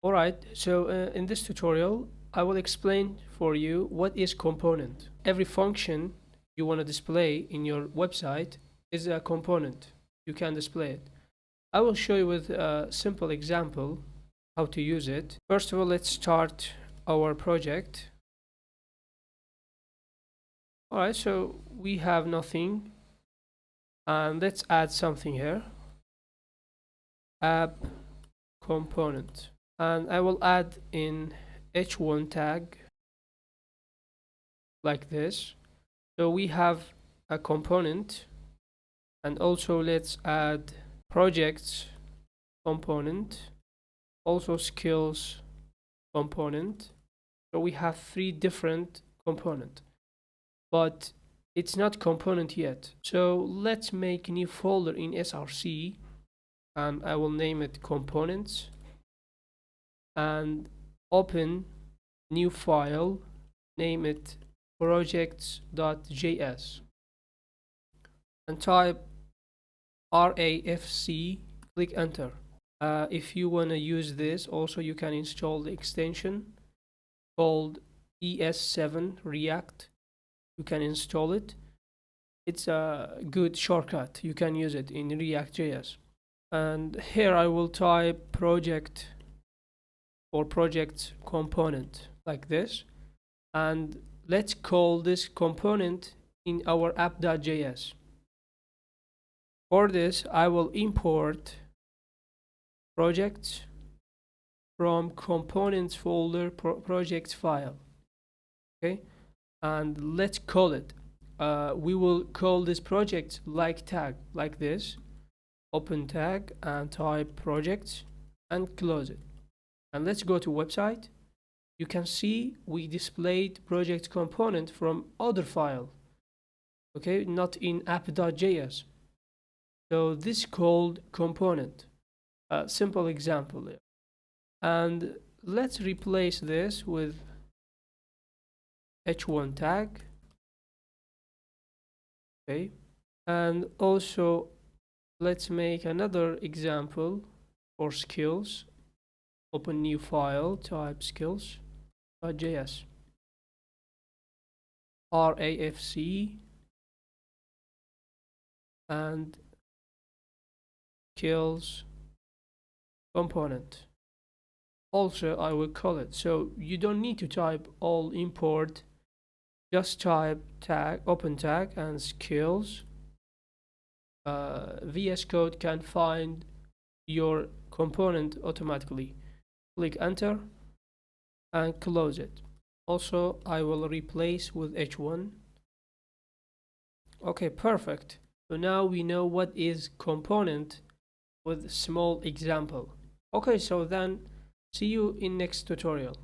Alright, so in this tutorial, I will explain for you what is component. Every function you want to display in your website is a component. You can display it. I will show you with a simple example how to use it. First of all, let's start our project. Alright, so we have nothing, and let's add something here. App component. And I will add in h1 tag like this. So we have a component, and also let's add projects component, also skills component. So we have three different component, but it's not component yet. So let's make a new folder in src, and I will name it components, and open new file, name it projects.js, and type RAFC, click enter. If you want to use this, also you can install the extension called ES7 React. You can install it. It's a good shortcut. You can use it in React.js. And here I will type project or project component like this, and let's call this component in our app.js. For this, I will import projects from components folder projects file. Okay, and let's call it. We will call this project like tag, like this. Open tag and type projects and close it. And let's go to website. You can see we displayed project component from other file. Okay, not in app.js. So this is called component. A simple example there. And let's replace this with h1 tag. Okay, and also let's make another example for skills. Open new file, type skills.js, RAFC, and skills component. Also, I will call it. So you don't need to type all import, just type tag, open tag, and skills. VS Code can find your component automatically. Click enter and close it. Also, I will replace with h1. Okay, perfect. So now we know what is component with small example. Okay, so then see you in next tutorial.